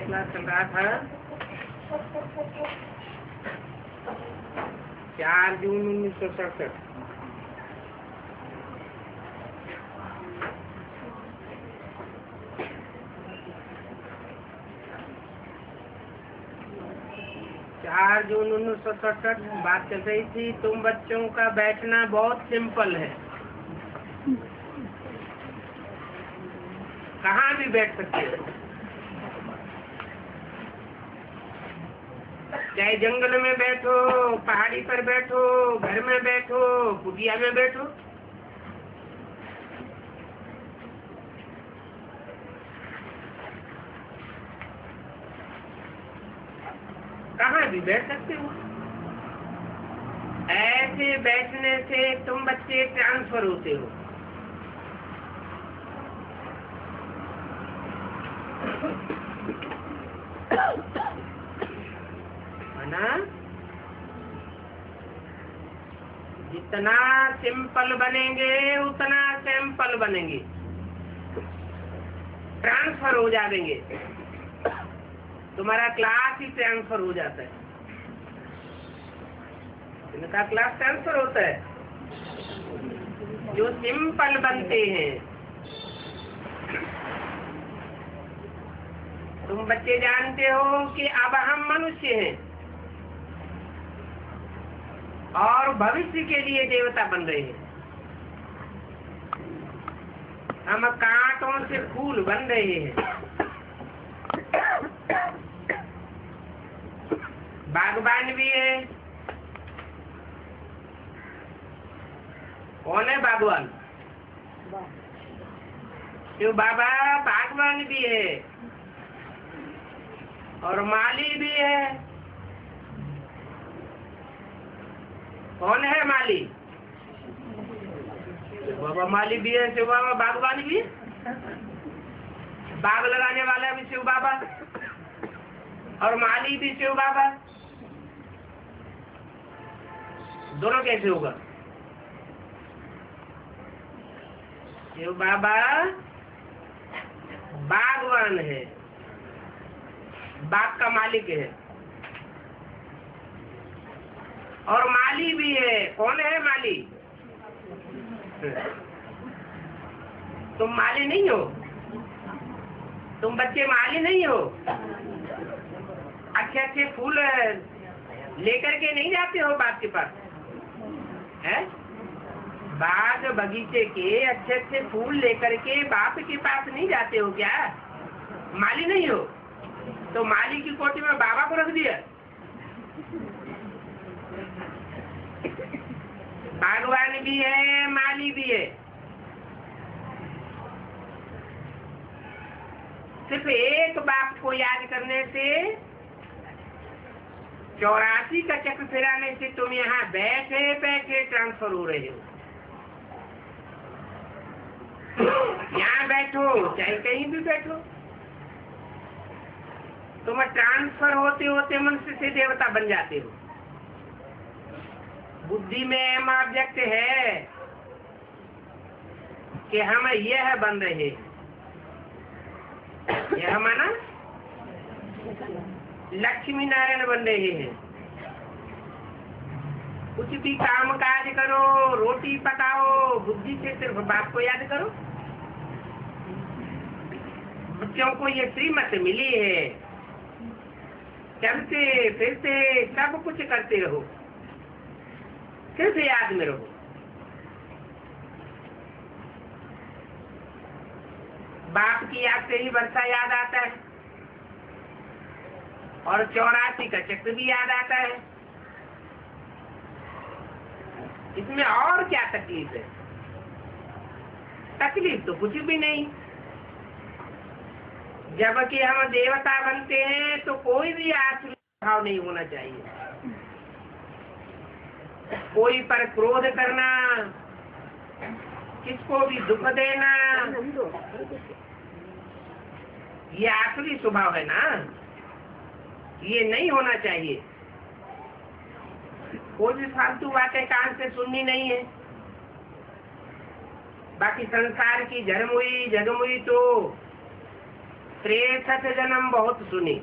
Class चल रहा था 4 जून 1967। जून 1967 बात चल रही थी, तुम बच्चों का बैठना बहुत सिंपल है, कहाँ भी बैठ सकते हो, चाहे जंगल में बैठो, पहाड़ी पर बैठो, घर में बैठो, कुटिया में बैठो। कहाँ भी बैठ सकते हो। ऐसे बैठने से तुम बच्चे ट्रांसफर होते हो। है ना? जितना सिंपल बनेंगे उतना सैंपल बनेंगे, ट्रांसफर हो जाएंगे। तुम्हारा क्लास ही ट्रांसफर हो जाता है, इनका क्लास ट्रांसफर होता है। जो सिंपल बनते हैं, तुम बच्चे जानते हो कि अब हम मनुष्य हैं और भविष्य के लिए देवता बन रहे हैं। हम कांटों से फूल बन रहे हैं। बागबान भी है। कौन है बागवान? शिव बाबा बागवान भी है और माली भी है। कौन है माली? शिव बाबा माली भी है, शिव बाबा बागवान भी है। बाग लगाने वाला भी शिव बाबा और माली भी शिव बाबा। दोनों कैसे होगा? शिव बाबा बागवान है, बाग का मालिक है और माली भी है। कौन है माली? तुम माली नहीं हो, तुम बच्चे माली नहीं हो। अच्छे अच्छे फूल लेकर के नहीं जाते हो बाग के पास, है? बाग बगीचे के अच्छे अच्छे फूल लेकर के बाप के पास नहीं जाते हो क्या? माली नहीं हो तो माली की कोठी में बाबा को रख दिया। बागवान भी है, माली भी है। सिर्फ एक बाप को याद करने से, 84 का चक्र फिराने से तुम यहाँ बैठे बैठे ट्रांसफर हो रहे हो। यहाँ बैठो चाहे कहीं भी बैठो, तुम ट्रांसफर होते होते मनुष्य से देवता बन जाते हो। बुद्धि में एम ऑब्जेक्ट है कि हम यह बन रहे, यह माना लक्ष्मी नारायण बन रहे हैं। कुछ भी काम काज करो, रोटी पकाओ, बुद्धि से सिर्फ बाप को याद करो। बच्चों को ये श्रीमत मिली है, चलते फिरते सब कुछ करते रहो, सिर्फ याद में रहो। बाप की याद से ही वर्षा याद आता है और 84 का चक्र भी याद आता है। इसमें और क्या तकलीफ है? तकलीफ तो कुछ भी नहीं। जबकि हम देवता बनते हैं तो कोई भी आसुरी भाव नहीं होना चाहिए। कोई पर क्रोध करना, किसको भी दुख देना, ये आसुरी स्वभाव है ना, ये नहीं होना चाहिए। कोई भी फालतू बातें कान से सुननी नहीं है। बाकी संसार की झरमुई जगमुई तो 63 जन्म बहुत सुने,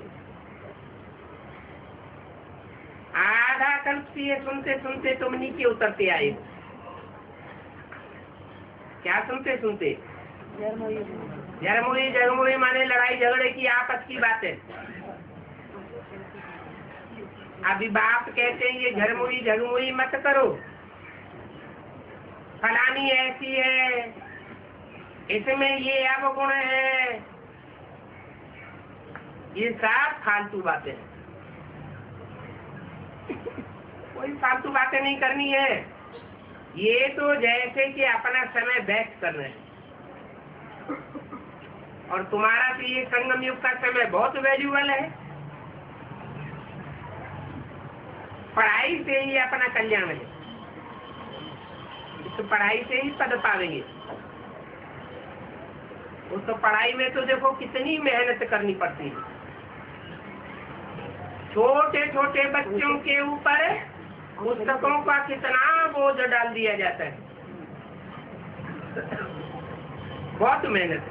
आधा कल्प से ये सुनते सुनते तुम नीचे उतरते आए। क्या सुनते सुनते? जरमुरी जगमुरी माने लड़ाई झगड़े की आपस की बातें। अभी बाप कहते हैं ये झरमुरी झगमुरी मत करो, फलानी ऐसी है, इसमें ये अवगुण है, ये सब फालतू बातें हैं। कोई फालतू बातें नहीं करनी है। ये तो जैसे कि अपना समय व्यस्त कर रहे हैं, और तुम्हारा तो ये संगम युग का समय बहुत वैल्यूबल है। पढ़ाई से ही अपना कल्याण है, तो पढ़ाई से ही पद पावेंगे। वो तो पढ़ाई में तो देखो कितनी मेहनत करनी पड़ती है। छोटे छोटे बच्चों के ऊपर पुस्तकों का कितना बोझ डाल दिया जाता है, बहुत मेहनत।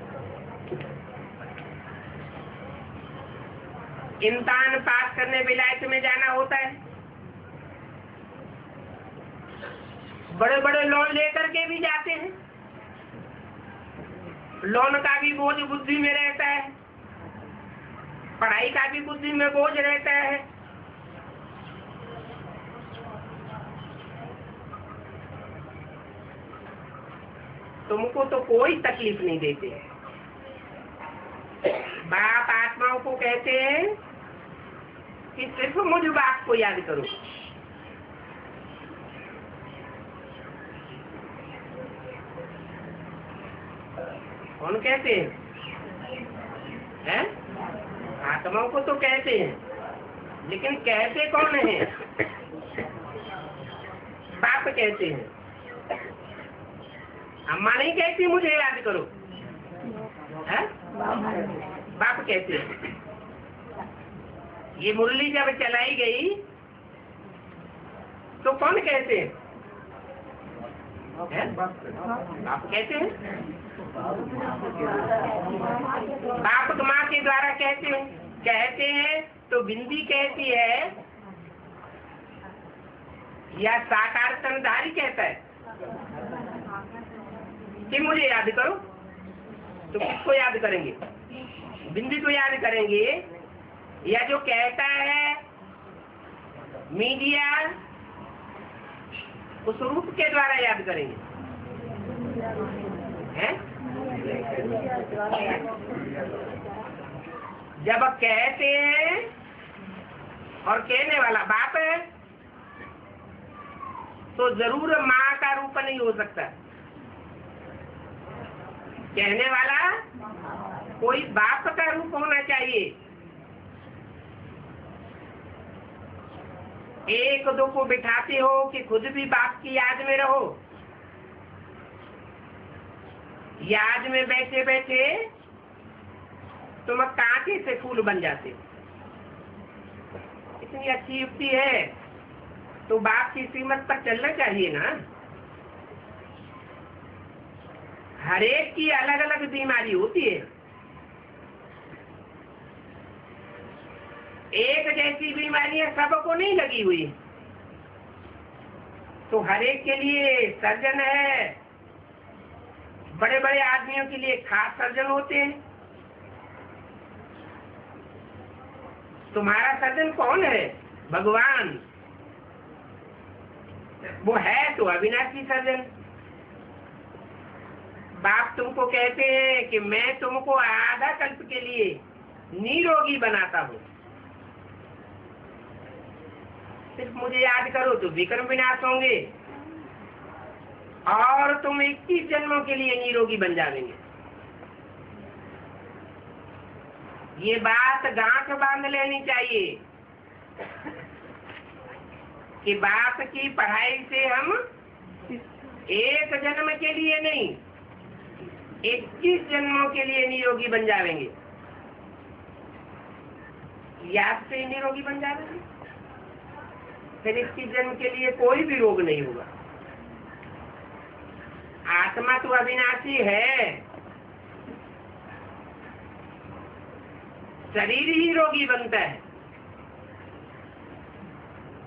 इम्तिहान पास करने विलायत में जाना होता है, बड़े बड़े लोन लेकर के भी जाते हैं। लोन का भी बोझ बुद्धि में रहता है, पढ़ाई का भी बुद्धि में बोझ रहता है। तुमको तो कोई तकलीफ नहीं देते। बाप आत्माओं को कहते हैं कि सिर्फ मुझ बाप को याद करो। कौन कहते हैं? आत्माओं को तो कहते हैं, लेकिन कहते कौन है? बाप कहते हैं। अम्मा नहीं कहती मुझे याद करो, है? बाप कहते हैं। ये मुरली जब चलाई गई तो कौन कहते हैं? बाप कहते हैं। बाप माँ के द्वारा कहते हैं तो बिंदी कहती है या साकार तनधारी कहता है कि मुझे याद करो। तो किसको याद करेंगे? बिंदी को याद करेंगे, या जो कहता है मीडिया उस रूप के द्वारा याद करेंगे, हैं? जब कहते हैं और कहने वाला बाप है तो जरूर माँ का रूप नहीं हो सकता। कहने वाला कोई बाप का रूप होना चाहिए। एक दो को बिठाते हो कि खुद भी बाप की याद में रहो। याद में बैठे बैठे तुम कांटे से फूल बन जाते। इतनी अच्छी युक्ति है तो बाप की सीमत पर चलना चाहिए ना। हर एक की अलग अलग बीमारी होती है, एक जैसी बीमारियां सबको नहीं लगी हुई। तो हर एक के लिए सर्जन है। बड़े बड़े आदमियों के लिए खास सर्जन होते हैं। तुम्हारा सर्जन कौन है? भगवान। वो है तो अविनाशी सर्जन। बाप तुमको कहते हैं कि मैं तुमको आधा कल्प के लिए निरोगी बनाता हूँ, सिर्फ मुझे याद करो तो विक्रम विनाश होंगे और तुम 21 जन्मों के लिए निरोगी बन जाएंगे। ये बात गांठ बांध लेनी चाहिए कि बाप की पढ़ाई से हम एक जन्म के लिए नहीं 21 जन्मों के लिए निरोगी बन जाएंगे। याद से निरोगी बन जाएंगे, फिर 21 जन्म के लिए कोई भी रोग नहीं होगा। आत्मा तो अविनाशी है। शरीर ही रोगी बनता है।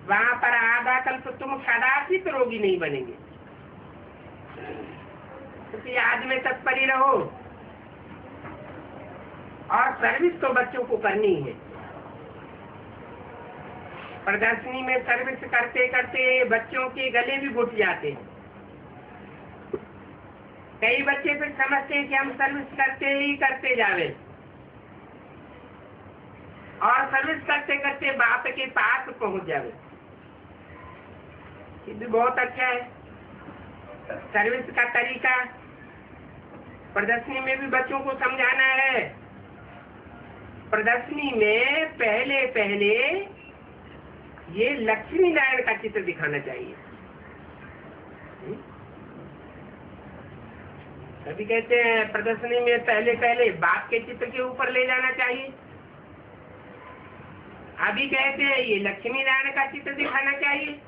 वहां पर आधा कल्प तुम कदाचित रोगी नहीं बनेंगे। तो याद में तत्पर ही रहो। और सर्विस तो बच्चों को करनी है। प्रदर्शनी में सर्विस करते करते बच्चों के गले भी घुट जाते हैं। कई बच्चे फिर समझते हैं कि हम सर्विस करते ही करते जावे, और सर्विस करते करते बाप के पास पहुंच जावे। ये भी बहुत अच्छा है सर्विस का तरीका। प्रदर्शनी में भी बच्चों को समझाना है। प्रदर्शनी में पहले पहले ये लक्ष्मी नारायण का चित्र दिखाना चाहिए। कभी कहते हैं प्रदर्शनी में पहले पहले बाप के चित्र के ऊपर ले जाना चाहिए। अभी कहते हैं ये लक्ष्मी नारायण का चित्र दिखाना चाहिए।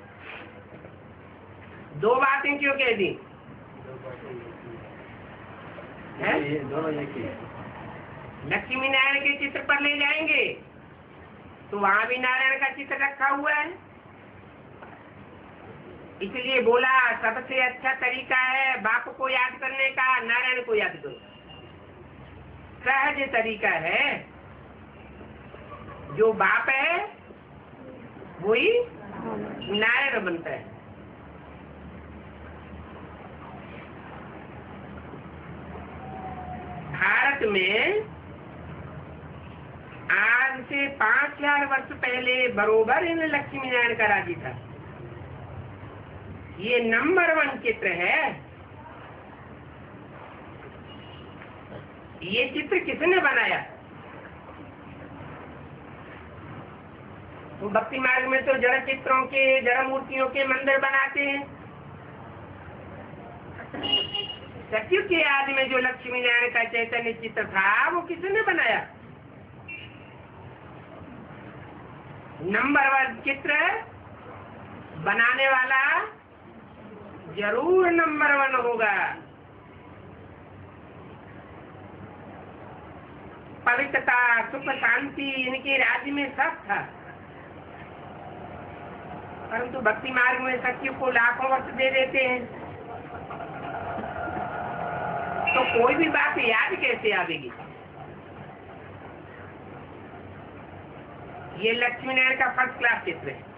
दो बातें क्यों कह दी? दोनों एक ही है। लक्ष्मी नारायण के चित्र पर ले जाएंगे तो वहां भी नारायण का चित्र रखा हुआ है। इसलिए बोला सबसे अच्छा तरीका है बाप को याद करने का, नारायण को याद करो। सहज तरीका है। जो बाप है वही नारायण बनता है। भारत में आज से 5000 वर्ष पहले बरोबर इन लक्ष्मी नारायण का राज्य था। ये नंबर 1 चित्र है। ये चित्र किसने बनाया? तो भक्ति मार्ग में तो जड़ चित्रों के, जड़ मूर्तियों के मंदिर बनाते हैं। सत्य के आदि में जो लक्ष्मी नारायण का चैतन्य चित्र था वो किसने बनाया? नंबर 1 चित्र बनाने वाला जरूर नंबर 1 होगा। पवित्रता, सुख, शांति इनके राज्य में सब था। परंतु भक्ति मार्ग में सत्य को लाखों वर्ष दे देते हैं तो कोई भी बात याद कैसे आवेगी? ये लक्ष्मी नारायण का फर्स्ट क्लास चित्र है।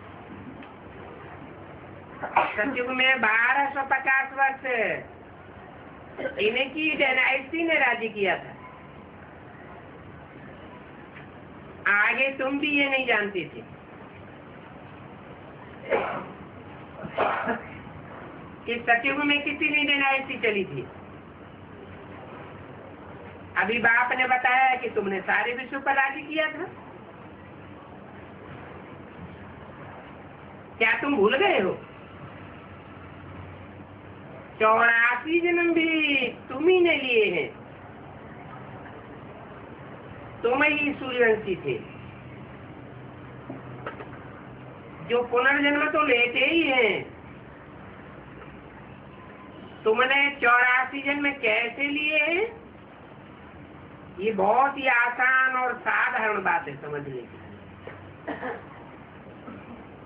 सतयुग में 1250 वर्ष इनकी डायनेस्टी ने राज्य किया था। आगे तुम भी ये नहीं जानते थे कि सतयुग में कितनी डायनेस्टी चली थी। अभी बाप ने बताया कि तुमने सारे विश्व पर राज्य किया था। क्या तुम भूल गए हो? 84 जन्म भी तुम ही ने लिए हैं। तुम ही सूर्यवंशी थे। जो पुनर्जन्म तो लेते ही हैं। तुमने 84 जन्म कैसे लिए हैं? ये बहुत ही आसान और साधारण बात है समझने की।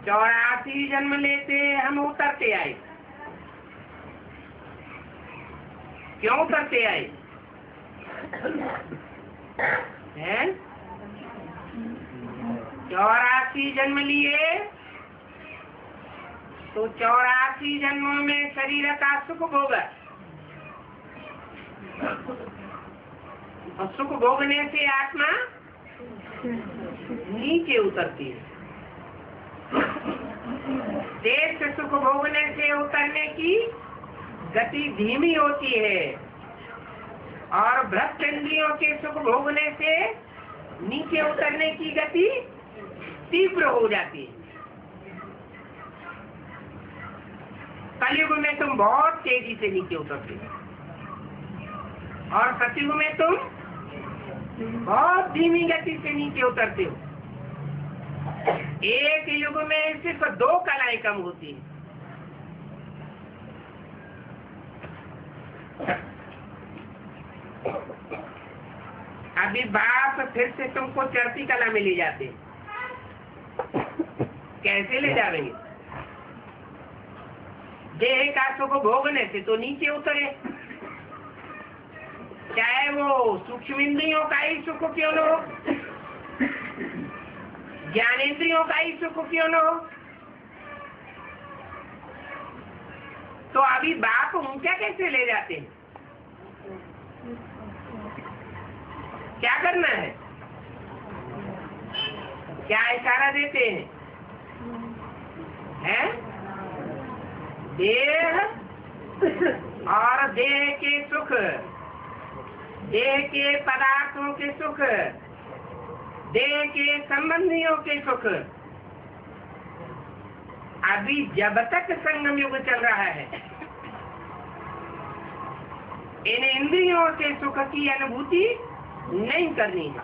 84 जन्म लेते हम उतरते आए। क्यों उतरते आए? हैं? 84 जन्म लिए तो 84 जन्मों में शरीर का सुख भोगा, और सुख भोगने से आत्मा नीचे उतरती है। देश से सुख भोगने से उतरने की गति धीमी होती है, और भ्रष्ट इंद्रियों के सुख भोगने से नीचे उतरने की गति तीव्र हो जाती है। कलयुग में तुम बहुत तेजी से नीचे उतरते हो, और सतयुग में तुम बहुत धीमी गति से नीचे उतरते हो। एक युग में सिर्फ 2 कलाएं कम होती है। अभी बाप बाप फिर से तुमको चढ़ती कला में ले जाते। कैसे ले जाएंगे? देह का सुख भोगने से तो नीचे उतरे, चाहे वो सूक्ष्म इंद्रियों का ही सुख क्यों न हो, ज्ञानेंद्रियों का ही सुख क्यों न हो। तो अभी बाप ऊंचा कैसे ले जाते हैं? क्या करना है? क्या इशारा देते हैं? देह और देह के सुख, देह के पदार्थों के सुख, देह के संबंधियों के सुख। अभी जब तक संगम युग चल रहा है, इन इंद्रियों से सुख की अनुभूति नहीं करनी है।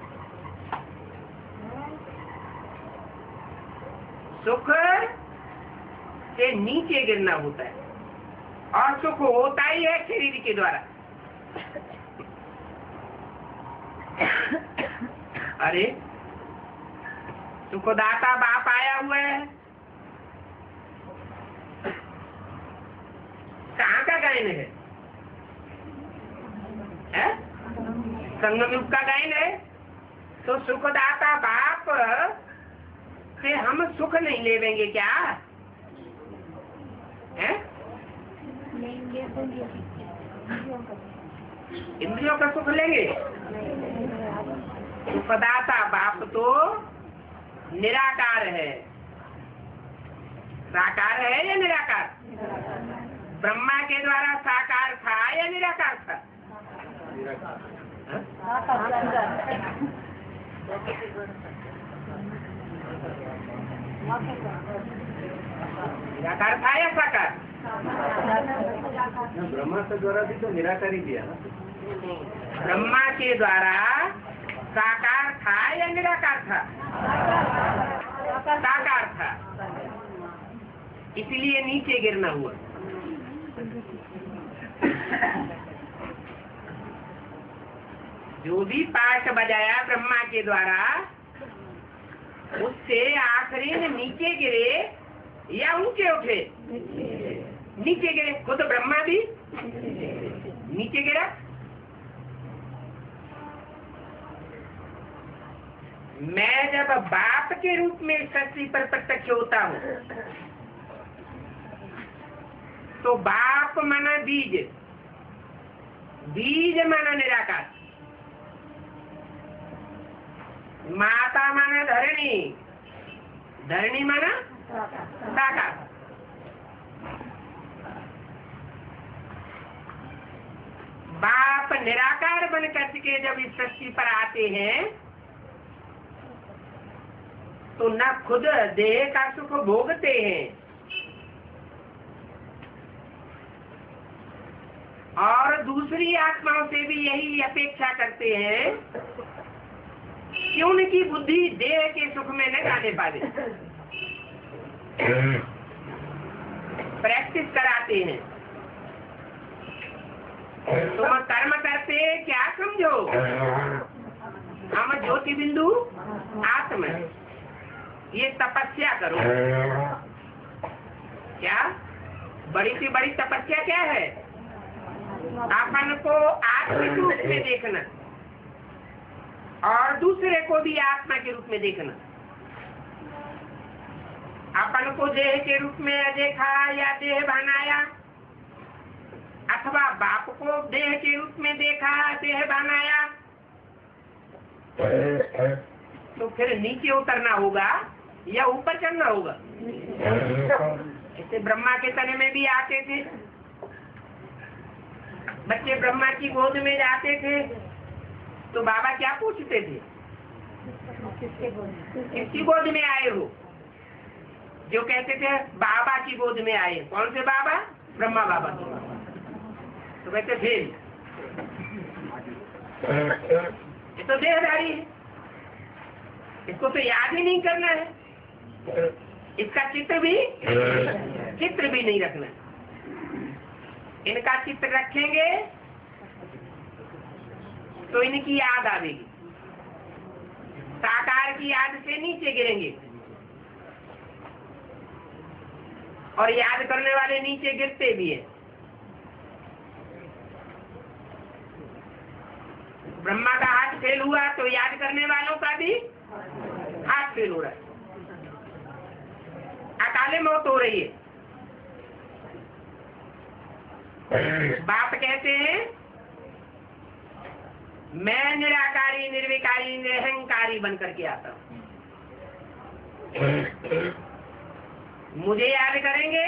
सुख से नीचे गिरना होता है, और सुख होता ही है शरीर के द्वारा। अरे सुखदाता बाप आया हुआ है, कहाँ का गायन है? संगम युग का गायन है। तो सुखदाता बाप से हम सुख नहीं लेंगे क्या? है? इंद्रियों का सुख लेंगे? सुखदाता बाप तो निराकार है। साकार है या निराकार? ब्रह्मा के द्वारा साकार था या निराकार था? निराकार था या साकार? ब्रह्मा के द्वारा भी तो निराकार ही दिया ना। ब्रह्मा के द्वारा साकार था या निराकार था? साकार था, इसलिए नीचे गिरना हुआ। जो भी पाठ बजाया ब्रह्मा के द्वारा, उससे आखिरी में नीचे गिरे या ऊंचे उठे? नीचे गिरे। खुद ब्रह्मा भी नीचे गिरा। मैं जब बाप के रूप में सृष्टि पर प्रत्यक्ष होता हूँ, तो बाप माना बीज, बीज माना निराकार, माता माना धरणी, धरणी माना साकार। बाप निराकार बन करके जब इस सृष्टि पर आते हैं, तो न खुद देह का सुख भोगते हैं और दूसरी आत्माओं से भी यही अपेक्षा करते हैं कि उनकी बुद्धि देह के सुख में न जाने पाए। प्रैक्टिस कराते हैं। तुम कर्म करते क्या समझो? हम ज्योति बिंदु आत्मा, ये तपस्या करो। क्या बड़ी से बड़ी तपस्या क्या है? अपन को आत्मिक रूप में देखना और दूसरे को भी आत्मा के रूप में देखना। अपन को देह के रूप में देखा या देह बनाया, अथवा बाप को देह के रूप में देखा, देह बनाया, तो फिर नीचे उतरना होगा या ऊपर चढ़ना होगा? ऐसे ब्रह्मा के तने में भी आते थे बच्चे, ब्रह्मा की गोद में जाते थे, तो बाबा क्या पूछते थे? किसकी गोद में आए हो? जो कहते थे बाबा की गोद में आए। कौन से बाबा? ब्रह्मा बाबा की। तो कहते फिर ये तो देहधारी है, इसको तो याद ही नहीं करना है, इसका चित्र भी नहीं रखना। इनका चित्र रखेंगे तो इनकी याद आवेगी। की याद से नीचे गिरेंगे, और याद करने वाले नीचे गिरते भी हैं। ब्रह्मा का हाथ फेल हुआ तो याद करने वालों का भी हाथ फेल हो रहा है, अकाले मौत हो रही है। बाप कहते हैं मैं निराकारी निर्विकारी निरहंकारी बन करके आता हूं, मुझे याद करेंगे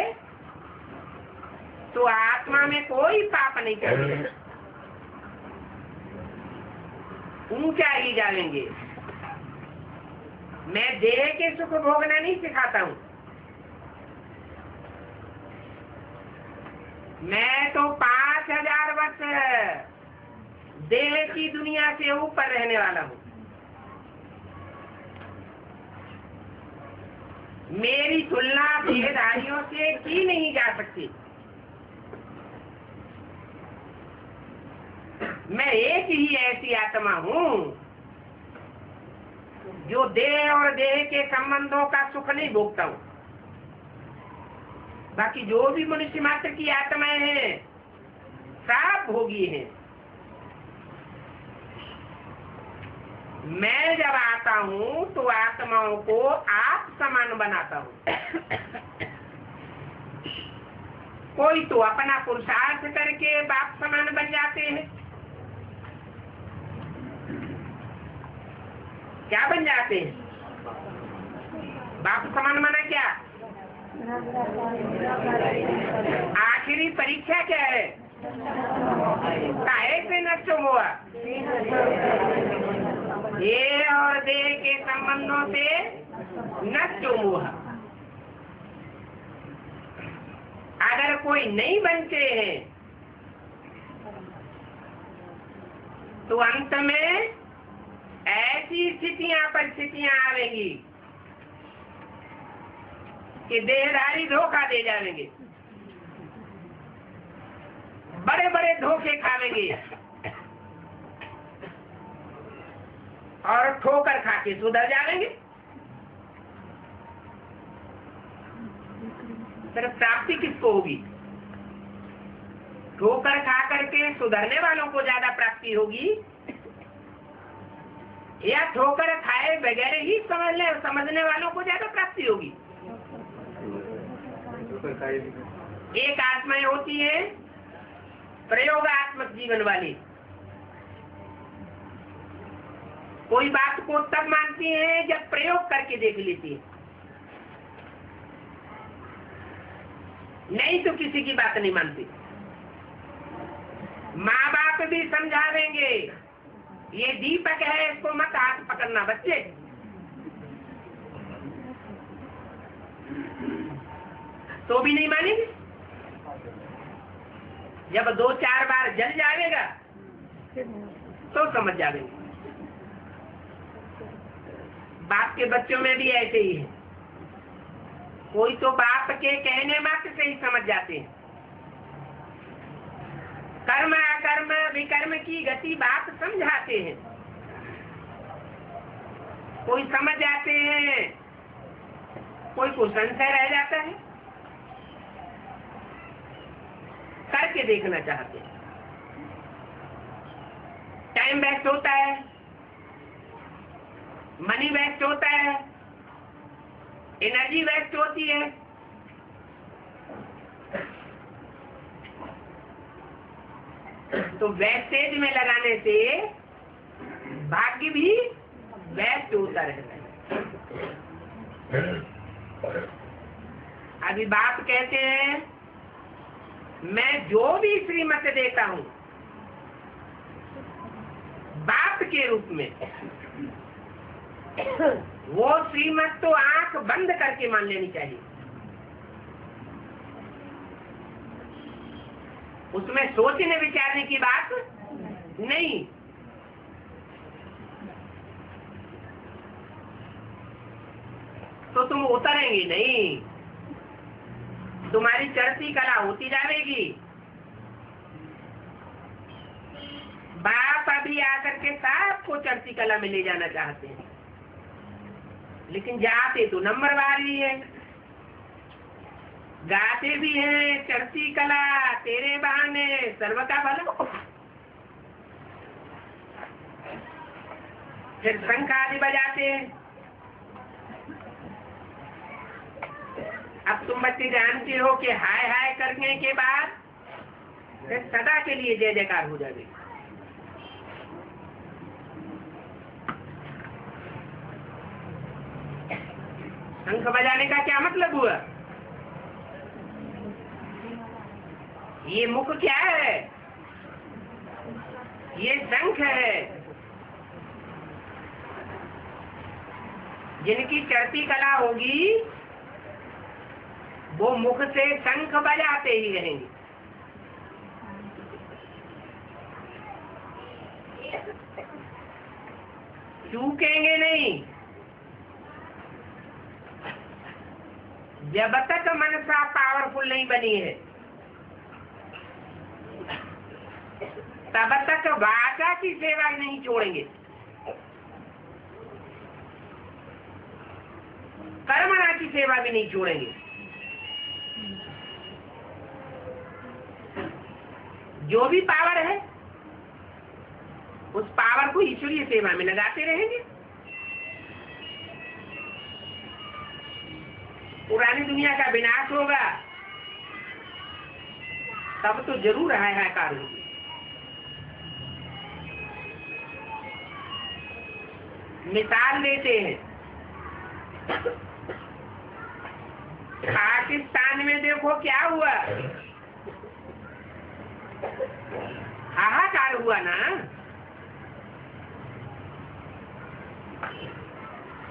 तो आत्मा में कोई पाप नहीं करेंगे, ऊंचा ही जाएंगे। मैं देह के सुख भोगना नहीं सिखाता हूं, मैं तो 5000 वर्ष देह की दुनिया से ऊपर रहने वाला हूं। मेरी तुलना देहधारियों से की नहीं जा सकती। मैं एक ही ऐसी आत्मा हूं जो देह और देह के संबंधों का सुख नहीं भोगता हूं। बाकी जो भी मनुष्य मात्र की आत्माएं हैं सब भोगी हैं। मैं जब आता हूं तो आत्माओं को आप समान बनाता हूं। कोई तो अपना पुरुषार्थ करके बाप समान बन जाते हैं। क्या बन जाते हैं? बाप समान माना क्या? आखिरी परीक्षा क्या है? काहे से नष्ट हुआ? ये और देह के संबंधों से नष्ट हुआ। अगर कोई नहीं बनते हैं तो अंत में ऐसी परिस्थितियां आवेंगी कि देहधारी धोखा दे जाएंगे, बड़े बड़े धोखे खावेंगे और ठोकर खा के सुधर जाएंगे। फिर प्राप्ति किसको होगी? ठोकर खा करके सुधरने वालों को ज्यादा प्राप्ति होगी या ठोकर खाए बगैर ही समझने वालों को ज्यादा प्राप्ति होगी? एक आत्माएं होती है प्रयोगात्मक जीवन वाली। कोई बात को तब मानती है जब प्रयोग करके देख लेती है, नहीं तो किसी की बात नहीं मानती। माँ बाप भी समझावेंगे ये दीपक है, इसको मत हाथ पकड़ना बच्चे, तो भी नहीं मानेंगे। जब 2-4 बार जल जाएगा तो समझ जाएंगे। बाप के बच्चों में भी ऐसे ही है। कोई तो बाप के कहने मात्र से ही समझ जाते हैं। कर्म अकर्म विकर्म की गति बाप समझाते हैं। कोई समझ जाते हैं, कोई को संशय रह जाता है, करके देखना चाहते हैं। टाइम वेस्ट होता है, मनी वेस्ट होता है, एनर्जी वेस्ट होती है। तो वेस्टेज में लगाने से भाग्य भी वेस्ट होता रहता है। अभी बाप कहते हैं मैं जो भी श्रीमत देता हूं बाप के रूप में, वो श्रीमत तो आंख बंद करके मान लेनी चाहिए। उसमें सोचने विचारने की बात नहीं। तो तुम उतरेंगे नहीं, तुम्हारी चढ़ती कला होती जाएगी। बाप अभी आकर के सबको चढ़ती कला में ले जाना चाहते हैं। लेकिन जाते तो नंबरवार भी है, गाते भी हैं, चढ़ती कला तेरे बहाने सर्व का भला। फिर शंख आदि बजाते हैं। अब तुम बच्चे जानते हो कि हाय हाय करने के बाद फिर सदा के लिए जय जयकार हो जाएगी। शंख बजाने का क्या मतलब हुआ? ये मुख क्या है? ये शंख है। जिनकी चढ़ती कला होगी वो मुख से शंख बजाते ही रहेंगे। चूकेंगे नहीं। जब तक मनसा पावरफुल नहीं बनी है तब तक वाचा की सेवा नहीं छोड़ेंगे, कर्मणा की सेवा भी नहीं छोड़ेंगे। जो भी पावर है उस पावर को ईश्वरीय सेवा में लगाते रहेंगे। पुरानी दुनिया का विनाश होगा तब तो जरूर हाय हायकार होगी। मिसाल देते हैं, पाकिस्तान में देखो क्या हुआ, हाहाकार हुआ ना।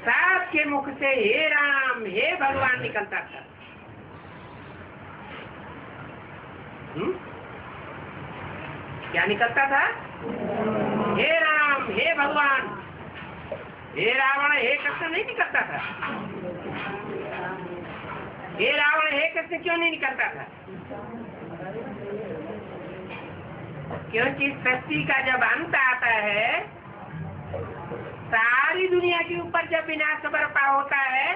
सबके मुख से हे राम हे भगवान निकलता था। क्या निकलता था? हे राम हे भगवान। हे रावण हे कृष्ण नहीं निकलता था। हे रावण हे कृष्ण क्यों नहीं निकलता था? क्योंकि सृष्टि का जब अंत आता है, सारी दुनिया के ऊपर जब विनाश बरपा होता है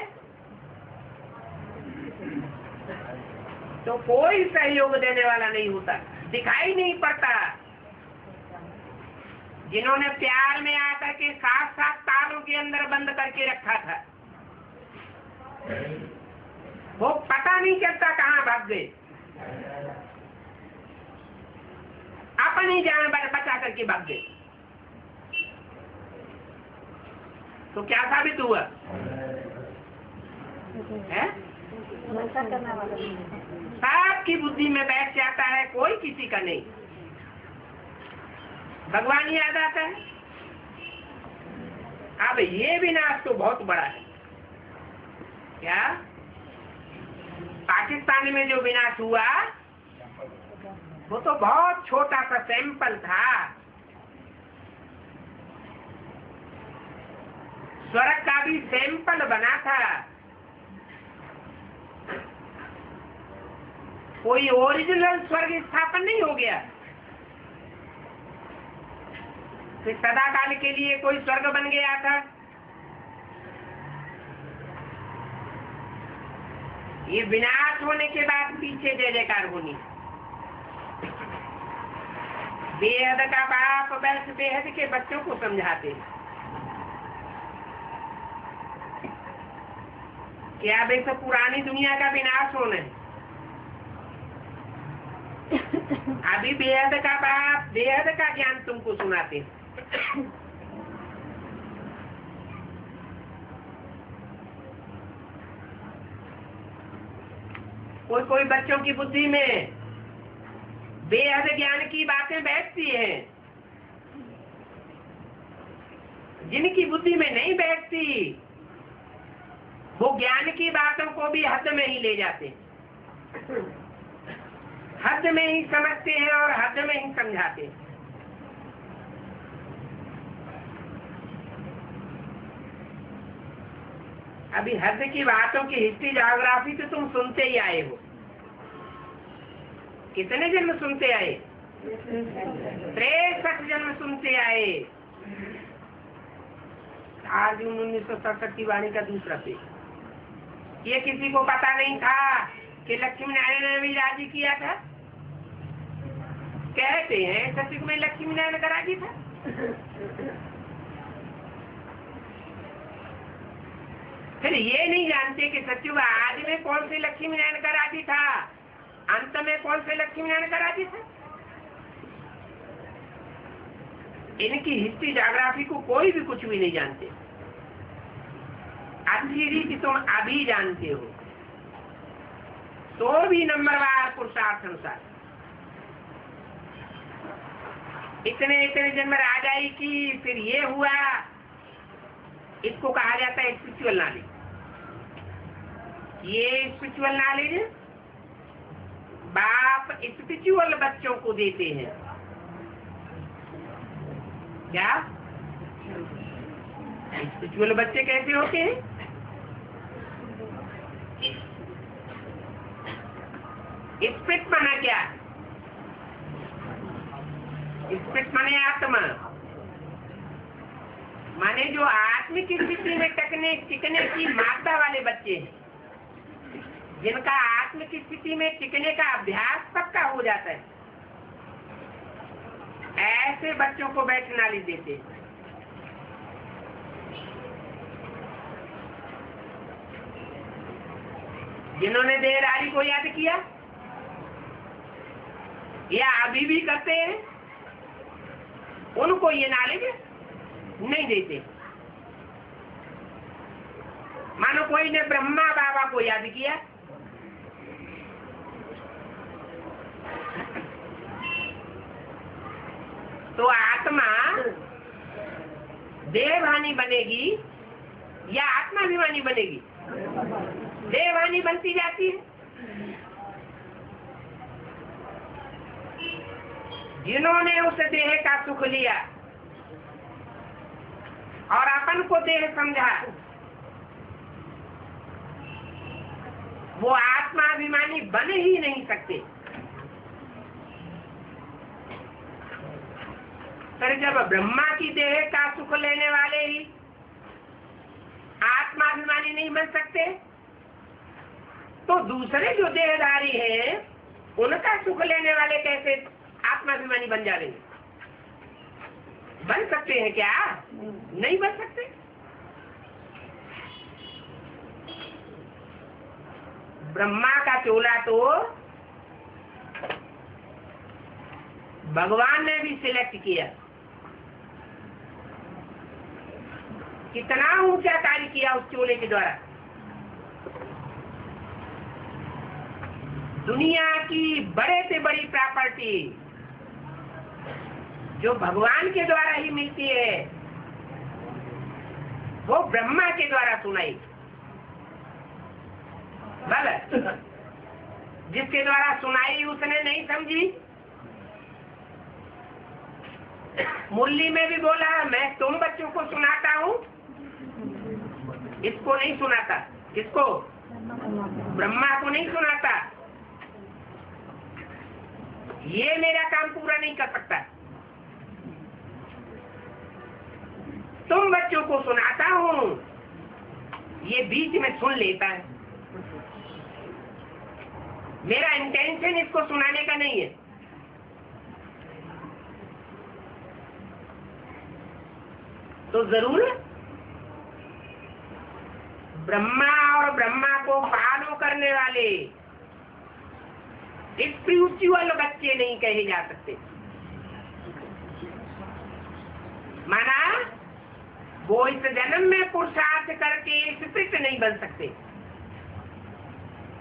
तो कोई सहयोग देने वाला नहीं होता, दिखाई नहीं पड़ता। जिन्होंने प्यार में आकर के साथ साथ तालों के अंदर बंद करके रखा था वो पता नहीं चलता कहाँ भाग गए। अपनी जान बचा करके भाग गए। तो क्या साबित हुआ है? सबकी बुद्धि में बैठ जाता है, कोई किसी का नहीं। भगवान याद आता है। अब ये विनाश तो बहुत बड़ा है। क्या पाकिस्तान में जो विनाश हुआ वो तो बहुत छोटा सा सैंपल था। स्वर्ग का भी सैंपल बना था। कोई ओरिजिनल स्वर्ग स्थापन नहीं हो गया। फिर सदा काल के लिए कोई स्वर्ग बन गया था। ये विनाश होने के बाद पीछे जय जयकार होनी। बेहद का बाप वैसे बेहद के बच्चों को समझाते कि अब इस पुरानी दुनिया का विनाश होना है। अभी बेहद का बाप बेहद का ज्ञान तुमको सुनाते हैं। कोई कोई बच्चों की बुद्धि में बेहद ज्ञान की बातें बैठती हैं, जिनकी बुद्धि में नहीं बैठती वो ज्ञान की बातों को भी हद में ही ले जाते हैं, हद में ही समझते हैं और हद में ही समझाते हैं। अभी हद की बातों की हिस्ट्री ज्योग्राफी तो तुम सुनते ही आए हो। कितने जन्म सुनते आए? 63 जन्म सुनते आए। 8 जून 1967 की वाणी का दूसरा पेज। ये किसी को पता नहीं था कि लक्ष्मी नारायण ने भी राजी किया था। कहते हैं सतयुग में लक्ष्मी नारायण का राजी था। फिर ये नहीं जानते कि सतयुग आदि में कौन से लक्ष्मी नारायण का राजी था, अंत में कौन से लक्ष्मी नारायण का राजी था। इनकी हिस्ट्री जोग्राफी को कोई भी कुछ भी नहीं जानते। अच्छी रीति तुम अभी जानते हो तो भी नंबरवार पुरुषार्थ अनुसार इतने इतने जन्म राजाई की, फिर ये हुआ। इसको कहा जाता है स्पिरिचुअल नॉलेज। ये स्पिरिचुअल नॉलेज बाप स्पिरिचुअल बच्चों को देते हैं। क्या स्पिरिचुअल बच्चे कैसे होते हैं? स्पिरिट माना क्या? स्पिरिट माने आत्मा, माने जो आत्मिक स्थिति में टिकने की मात्रा वाले बच्चे हैं, जिनका आत्मिक स्थिति में टिकने का अभ्यास पक्का हो जाता है, ऐसे बच्चों को बैठना ली देते हैं। जिन्होंने देहधारी को याद किया या अभी भी करते हैं, उनको ये नॉलेज नहीं देते। मानो कोई ने ब्रह्मा बाबा को याद किया, तो आत्मा देहभानी बनेगी या आत्माभिमानी बनेगी? देहभानी बनती जाती है। जिन्होंने उस देह का सुख लिया और अपन को देह समझा, वो आत्माभिमानी बन ही नहीं सकते। पर जब ब्रह्मा की देह का सुख लेने वाले ही आत्माभिमानी नहीं बन सकते, तो दूसरे जो देहधारी हैं उनका सुख लेने वाले कैसे आत्माभिमानी बन जाएंगे? बन सकते हैं क्या? नहीं बन सकते। ब्रह्मा का चोला तो भगवान ने भी सिलेक्ट किया। कितना ऊंचा कार्य किया उस चोले के द्वारा। दुनिया की बड़े से बड़ी प्रॉपर्टी जो भगवान के द्वारा ही मिलती है, वो ब्रह्मा के द्वारा सुनाई। गलत। जिसके द्वारा सुनाई उसने नहीं समझी। मुरली में भी बोला, मैं तुम बच्चों को सुनाता हूँ, इसको नहीं सुनाता। किसको? ब्रह्मा को नहीं सुनाता। ये मेरा काम पूरा नहीं कर सकता। तुम बच्चों को सुनाता हूँ, ये बीच में सुन लेता है। मेरा इंटेंशन इसको सुनाने का नहीं है। तो जरूर ब्रह्मा और ब्रह्मा को फॉलो करने वाले स्पिरिचुअल बच्चे नहीं कहे जा सकते। माना वो इस जन्म में पुरुषार्थ करके स्पिरिट नहीं बन सकते,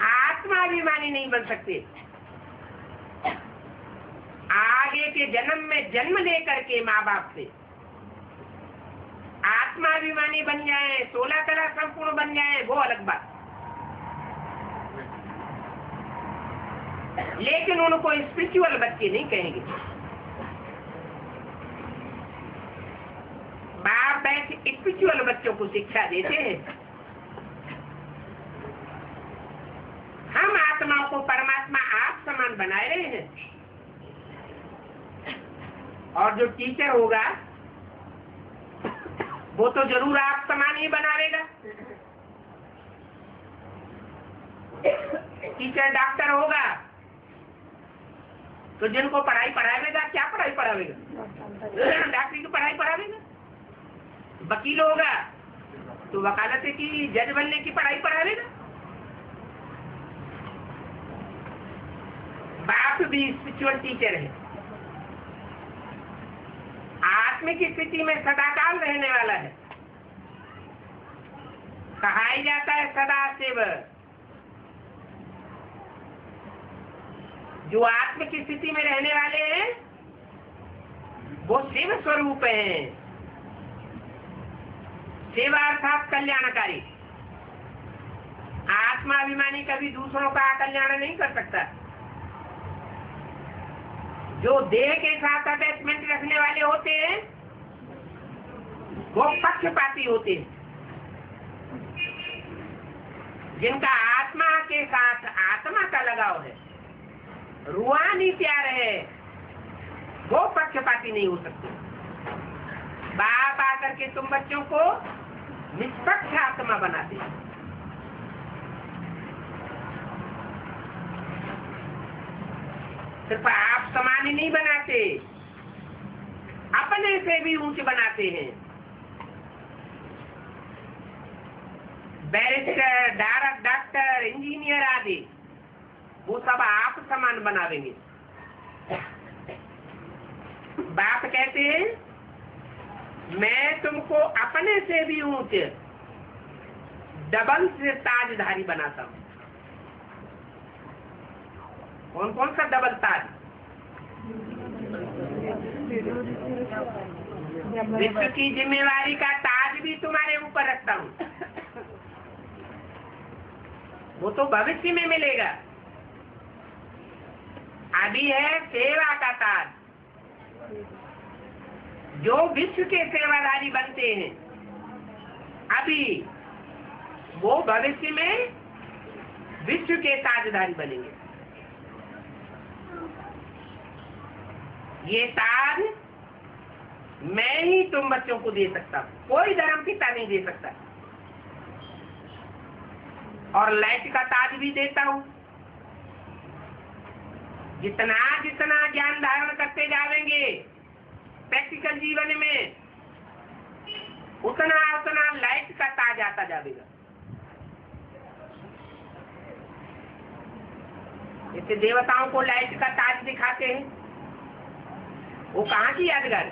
आत्माभिमानी नहीं बन सकते। आगे के जन्म में जन्म लेकर के माँ बाप से आत्माभिमानी बन जाए, 16 कला संपूर्ण बन जाए, वो अलग बात। लेकिन उनको स्पिरिचुअल बच्चे नहीं कहेंगे। बाप ऐसे स्पिरिचुअल बच्चों को शिक्षा देते हैं। हम आत्माओं को परमात्मा आप समान बनाए रहे हैं, और जो टीचर होगा वो तो जरूर आप समान ही बनावेगा। टीचर डॉक्टर होगा तो जिनको पढ़ाई पढ़ावेगा, क्या पढ़ाई पढ़ावेगा? डॉक्टरी की पढ़ाई पढ़ावेगा। वकील होगा तो वकालत की, जज बनने की पढ़ाई पढ़ावेगा। बाप भी स्पिरिचुअल टीचर है, आत्मिक स्थिति में सदाकाल रहने वाला है। कहा ही जाता है सदा शिव। जो आत्मिक स्थिति में रहने वाले हैं वो शिव स्वरूप हैं। शिव अर्थात कल्याणकारी। आत्माभिमानी कभी दूसरों का कल्याण नहीं कर सकता। जो देह के साथ अटैचमेंट रखने वाले होते हैं वो पक्षपाती होते हैं। जिनका आत्मा के साथ आत्मा का लगाव है, रूहानी प्यार है, वो पक्षपाती नहीं हो सकते। बाप आकर के तुम बच्चों को निष्पक्ष आत्मा बनाते हैं। सिर्फ आप समान ही नहीं बनाते, अपने से भी ऊंचे बनाते हैं। बैरिस्टर, डॉक्टर, इंजीनियर आदि वो सब आप समान बनावेंगे। बाप कहते हैं मैं तुमको अपने से भी ऊंचे डबल से ताजधारी बनाता हूं। कौन कौन सा डबल ताज? विश्व की जिम्मेवारी का ताज भी तुम्हारे ऊपर रखता हूं। वो तो भविष्य में मिलेगा। अभी है सेवा का ताज। जो विश्व के सेवाधारी बनते हैं अभी, वो भविष्य में विश्व के ताजधारी बनेंगे। ये ताज मैं ही तुम बच्चों को दे सकता हूं, कोई धर्म पिता नहीं दे सकता। और लाइट का ताज भी देता हूं। जितना जितना ज्ञान धारण करते जाएंगे प्रैक्टिकल जीवन में, उतना उतना लाइट का ताज आता जाएगा। जैसे देवताओं को लाइट का ताज दिखाते हैं, वो कहाँ की यादगार?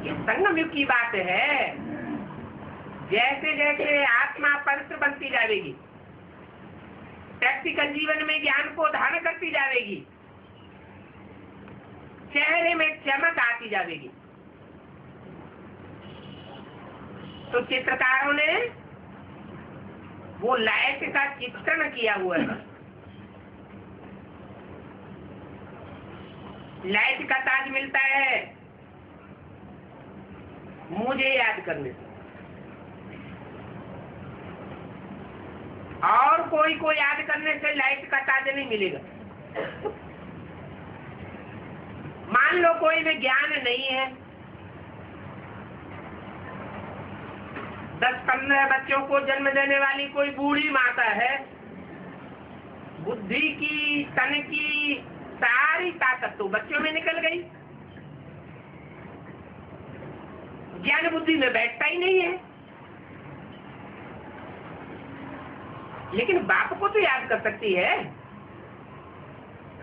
ये संगम युग की बात है। जैसे जैसे आत्मा पवित्र बनती जाएगी, प्रैक्टिकल जीवन में ज्ञान को धारण करती जाएगी, चेहरे में चमक आती जाएगी। तो चित्रकारों ने वो लाइट का चित्रण किया हुआ है। लाइट का ताज मिलता है मुझे याद करने से, और कोई को याद करने से लाइट का ताज नहीं मिलेगा। मान लो कोई में ज्ञान नहीं है, 10-15 बच्चों को जन्म देने वाली कोई बूढ़ी माता है, बुद्धि की, तन की सारी ताकत तो बच्चों में निकल गई, ज्ञान बुद्धि में बैठता ही नहीं है। लेकिन बाप को तो याद कर सकती है।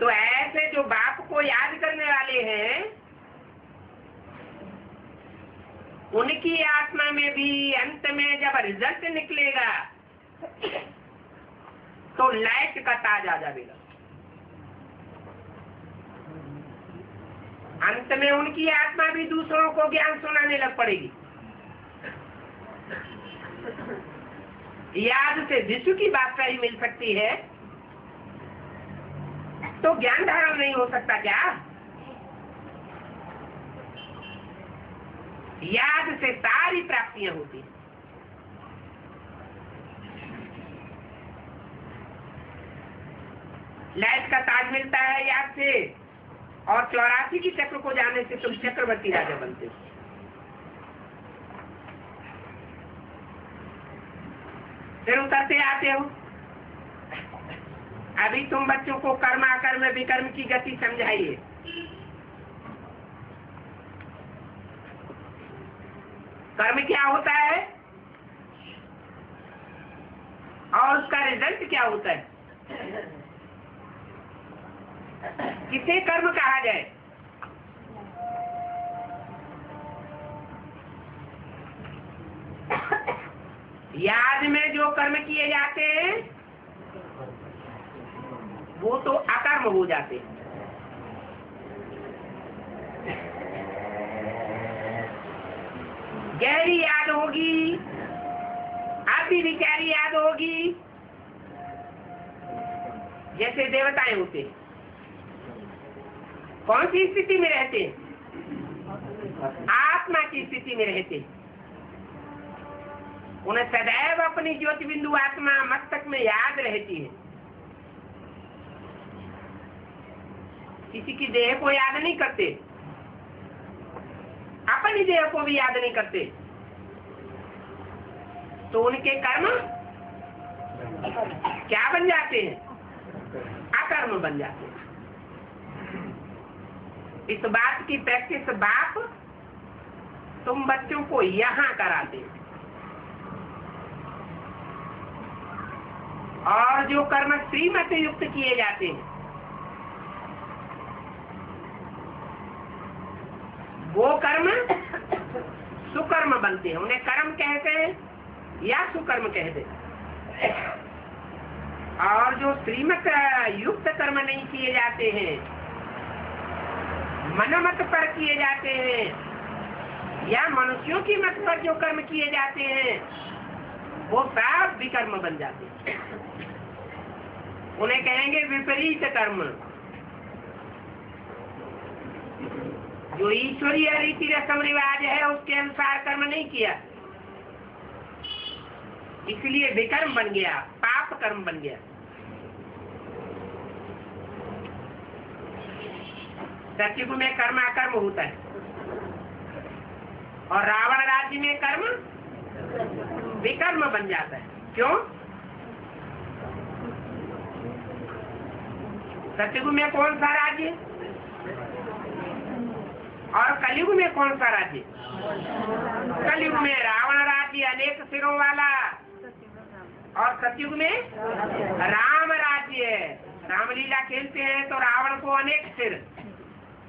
तो ऐसे जो बाप को याद करने वाले हैं, उनकी आत्मा में भी अंत में जब रिजल्ट निकलेगा तो लाइट का ताज आ जाएगा। अंत में उनकी आत्मा भी दूसरों को ज्ञान सुनाने लग पड़ेगी। याद से विश्व की बात ही मिल सकती है तो ज्ञान धारण नहीं हो सकता क्या? याद से सारी प्राप्तियां होती हैं। लाइट का ताज मिलता है याद से, और 84 की चक्र को जाने से तुम चक्रवर्ती राजा बनते हो। फिर उतरते आते हो। अभी तुम बच्चों को कर्म अकर्म विकर्म की गति समझाइए। कर्म क्या होता है और उसका रिजल्ट क्या होता है? किसे कर्म कहा जाए? याद में जो कर्म किए जाते हैं वो तो अकर्म हो जाते हैं। गहरी याद होगी, अति विचारी याद होगी, जैसे देवताएं होते हैं। कौन सी स्थिति में रहते हैं? आत्मा की स्थिति में रहते हैं। उन्हें सदैव अपनी ज्योति बिंदु आत्मा मस्तक में याद रहती है। किसी की देह को याद नहीं करते, अपनी देह को भी याद नहीं करते, तो उनके कर्म क्या बन जाते हैं? अकर्म बन जाते हैं। इस बात की प्रैक्टिस बाप तुम बच्चों को यहाँ कराते हैं। और जो कर्म श्रीमत युक्त किए जाते हैं वो कर्म सुकर्म बनते हैं। उन्हें कर्म कहते हैं या सुकर्म कहते हैं। और जो श्रीमत युक्त कर्म नहीं किए जाते हैं, मनमत पर किए जाते हैं या मनुष्यों की मत पर जो कर्म किए जाते हैं वो सब विकर्म बन जाते हैं। उन्हें कहेंगे विपरीत कर्म। जो ईश्वरीय रीति रस्म रिवाज है उसके अनुसार कर्म नहीं किया, इसलिए विकर्म बन गया, पाप कर्म बन गया। सतयुग में कर्म अकर्म होता है और रावण राज्य में कर्म विकर्म बन जाता है। क्यों? सतयुग में कौन सा राज्य और कलयुग में कौन सा राज्य? कलयुग में रावण राज्य अनेक सिरों वाला और सतयुग में राम राज्य है। रामलीला खेलते हैं तो रावण को अनेक सिर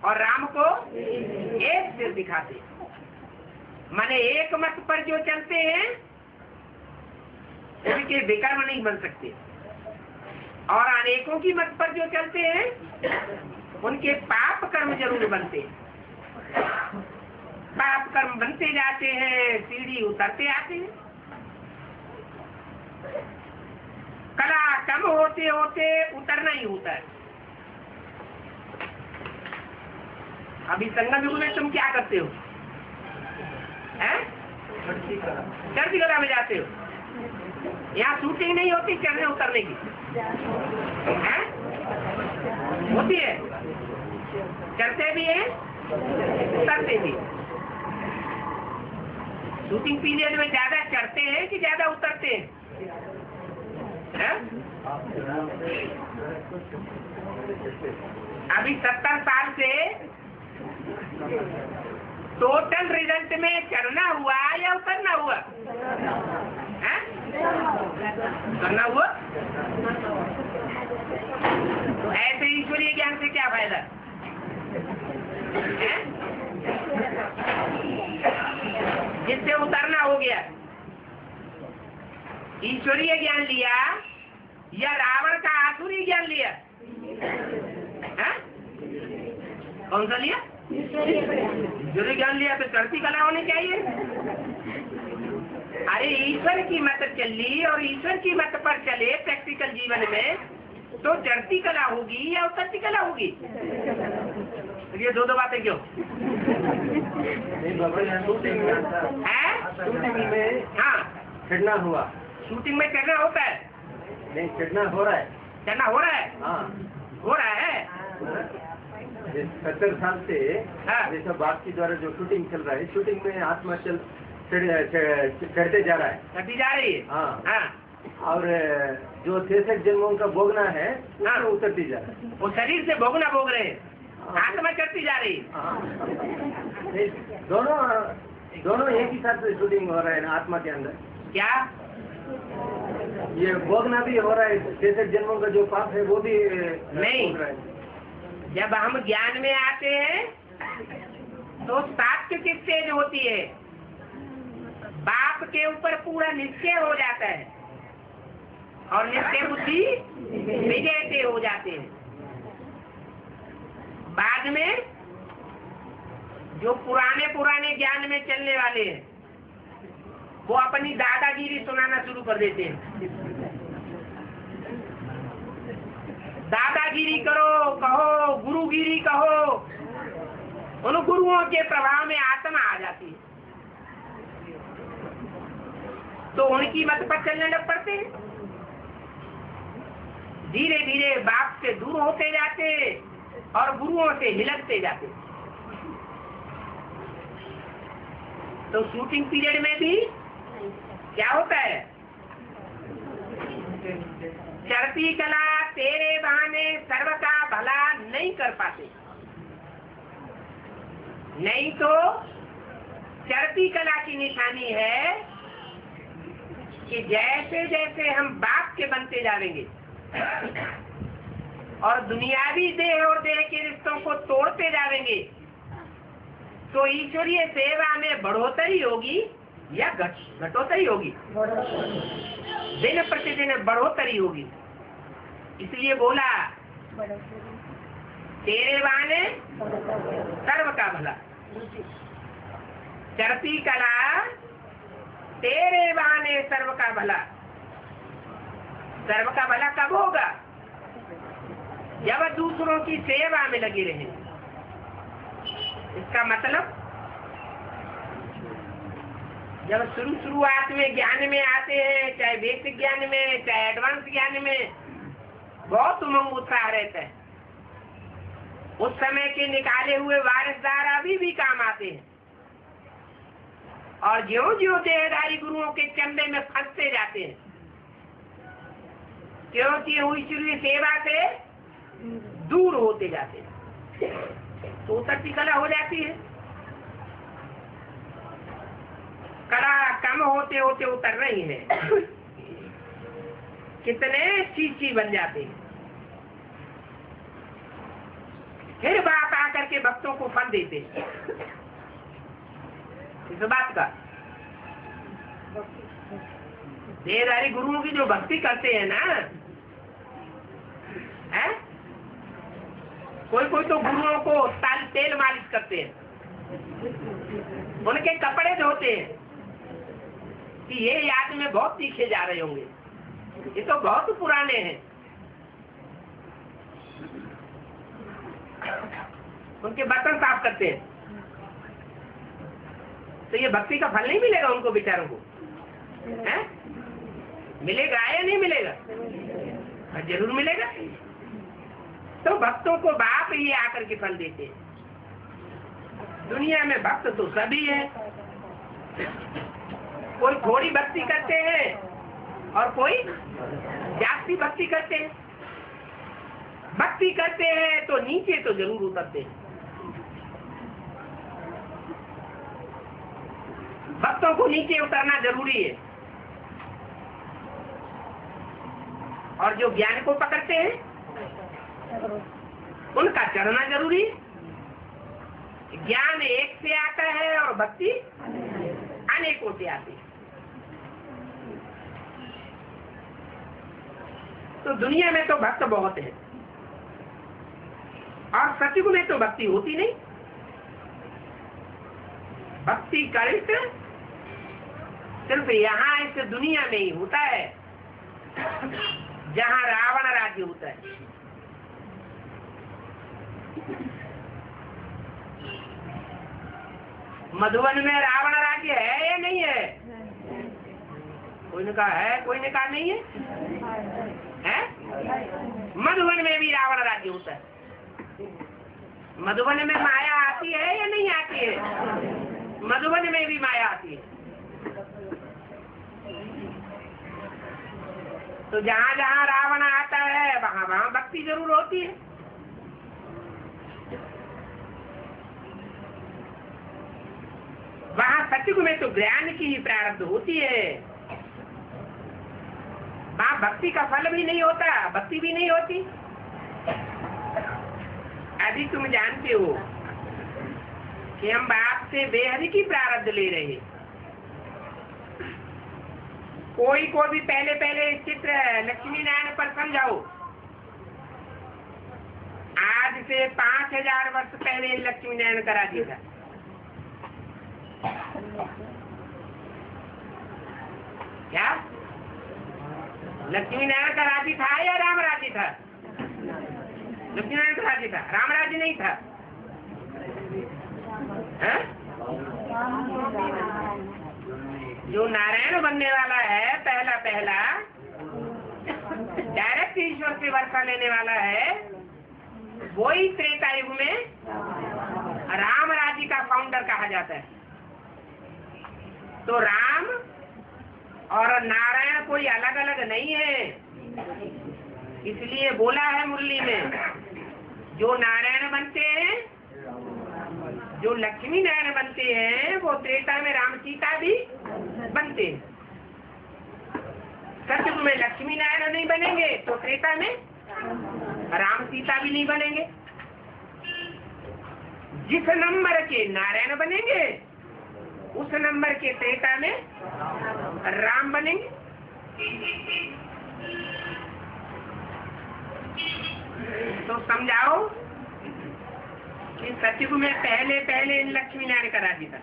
और राम को एक सिर दिखाते हैं। माने एक मत पर जो चलते हैं उनके विकर्म नहीं बन सकते और अनेकों की मत पर जो चलते हैं उनके पाप कर्म जरूर बनते हैं। पाप कर्म बनते जाते हैं, सीढ़ी उतरते आते हैं। कला कम होते होते उतरना ही होता है। अभी संगम युग में तुम क्या करते हो? चढ़ती कला में जाते हो। यहाँ शूटिंग नहीं होती चढ़ने उतरने की है? होती है। चढ़ते भी हैं उतरते भी। शूटिंग पीरियड में ज्यादा चढ़ते हैं कि ज्यादा उतरते हैं? अभी 70 साल से टोटल रिजल्ट में चढ़ना हुआ या उतरना हुआ? करना हुआ। तो ऐसे ईश्वरीय ज्ञान से क्या फायदा है? जिससे उतरना हो गया। ईश्वरीय ज्ञान लिया या रावण का आसुरी ज्ञान लिया? है? कौन सा लिया? ईश्वरीय ज्ञान लिया तो चढ़ती कला होनी चाहिए। अरे ईश्वर की मत चली और ईश्वर की मत पर चले प्रैक्टिकल जीवन में तो चढ़ती कला होगी या उतरती कला होगी? ये दो बातें क्यों? हाँ, चढ़ना हुआ। शूटिंग में चढ़ना होता है? नहीं, चढ़ना हो रहा है। चढ़ना हो रहा है? हाँ, हो रहा है। 70 साल से जैसा बाप के द्वारा जो शूटिंग चल रहा है, शूटिंग में आत्मा चढ़ते जा रहा है। चढ़ती जा रही है। हाँ, और जो 66 जन्मों का भोगना है हाँ। उसमें उतरती जा रहा है। वो शरीर से भोगना भोग रहे हैं, आत्मा चढ़ती जा रही है। नहीं, दोनों एक ही साथ शूटिंग हो रहा है ना आत्मा के अंदर। क्या? ये भोगना भी हो रहा है, 66 जन्मों का जो पाप है वो भी नहीं। भोग रहा है। जब हम ज्ञान में आते हैं तो सात्विक स्टेज होती है, बाप के ऊपर पूरा निश्चय हो जाता है और निश्चय बुद्धि विजय हो जाते हैं। बाद में जो पुराने ज्ञान में चलने वाले हैं वो अपनी दादागिरी सुनाना शुरू कर देते हैं। दादागिरी करो, कहो गुरुगिरी कहो, उन गुरुओं के प्रभाव में आत्मा आ जाती है तो उनकी मत पर चलने लग पड़ते हैं। धीरे धीरे बाप से दूर होते जाते और गुरुओं से हिलकते जाते। तो शूटिंग पीरियड में भी क्या होता है? चढ़ती कला तेरे बहाने सर्व का भला नहीं कर पाते। नहीं तो चढ़ती कला की निशानी है कि जैसे जैसे हम बाप के बनते जाएंगे और दुनियावी देह और देह के रिश्तों को तोड़ते जाएंगे तो ईश्वरीय सेवा में बढ़ोतरी होगी या घटोतरी होगी? दिन प्रतिदिन बढ़ोतरी होगी। इसलिए बोला तेरे बहाने सर्व का भला। चढ़ती कला तेरे बहाने सर्व का भला। सर्व का भला कब होगा? जब दूसरों की सेवा में लगे रहे। इसका मतलब जब शुरुआत में ज्ञान में आते हैं, चाहे बेसिक ज्ञान में चाहे एडवांस ज्ञान में, बहुत उमंग उत्साह रहता है। उस समय के निकाले हुए वारिसदार अभी भी काम आते हैं और ज्यों ज्यों देहधारी गुरुओं के चंबे में फंसते जाते हैं क्योंकि ईश्वरीय सेवा से दूर होते जाते हैं तो उतरती कला हो जाती है। कला कम होते होते उतर रही है। कितने चीची बन जाते हैं। फिर बाप आकर के भक्तों को फल देते हैं। इस बात का देहधारी गुरुओं की जो भक्ति करते हैं ना, है? कोई कोई तो गुरुओं को तेल मालिश करते हैं, उनके कपड़े धोते हैं कि ये याद में बहुत तीखे जा रहे होंगे, ये तो बहुत पुराने हैं। उनके बर्तन साफ करते हैं तो ये भक्ति का फल नहीं मिलेगा उनको बेचारों को? है? मिलेगा या नहीं मिलेगा? जरूर मिलेगा। तो भक्तों को बाप ही आकर के फल देते हैं। दुनिया में भक्त तो सभी है, कोई थोड़ी भक्ति करते हैं और कोई जास्ती भक्ति करते हैं। भक्ति करते हैं तो नीचे तो जरूर उतरते हैं। भक्तों को नीचे उतरना जरूरी है और जो ज्ञान को पकड़ते हैं उनका चढ़ना जरूरी है। ज्ञान एक से आता है और भक्ति अनेकों से आती है। तो दुनिया में तो भक्त बहुत है और सतयुग में तो भक्ति होती नहीं। भक्ति करिष्ठ सिर्फ यहाँ इस दुनिया में ही होता है जहाँ रावण राज्य होता है। मधुबन में रावण राज्य है या नहीं है? कोई ने कहा है, कोई ने कहा नहीं है, है? मधुबन में भी रावण राज्य होता है। मधुबन में माया आती है या नहीं आती है? मधुबन में भी माया आती है। तो जहाँ जहाँ रावण आता है वहाँ वहाँ भक्ति जरूर होती है। वहाँ सत्युग में तो ज्ञान की ही प्रारब्ध होती है, वहाँ भक्ति का फल भी नहीं होता, भक्ति भी नहीं होती। अभी तुम जानते हो कि हम बाप से बेहद की प्रारब्ध ले रहे हैं। कोई को भी पहले पहले चित्र लक्ष्मी नारायण पर समझाओ। आज से 5000 वर्ष पहले लक्ष्मी नारायण करा दिया था। क्या लक्ष्मी नारायण का राज्य था या राम राज्य था? लक्ष्मी नारायण का राज्य था, राम राज्य नहीं था। है? जो नारायण बनने वाला है पहला पहला डायरेक्ट ईश्वर से वर्षा लेने वाला है, वही त्रेता युग में राम राज्य का फाउंडर कहा जाता है। तो राम और नारायण कोई अलग अलग नहीं है, इसलिए बोला है मुरली में, जो नारायण बनते हैं, जो लक्ष्मी नारायण बनते हैं, वो त्रेता में राम सीता भी बनते हैं। सतयुग में लक्ष्मी नारायण नहीं बनेंगे तो त्रेता में राम सीता भी नहीं बनेंगे। जिस नंबर के नारायण बनेंगे उस नंबर के त्रेता में राम बनेंगे। तो समझाओ कि सतयुग में पहले पहले लक्ष्मी नारायण का राज्य था।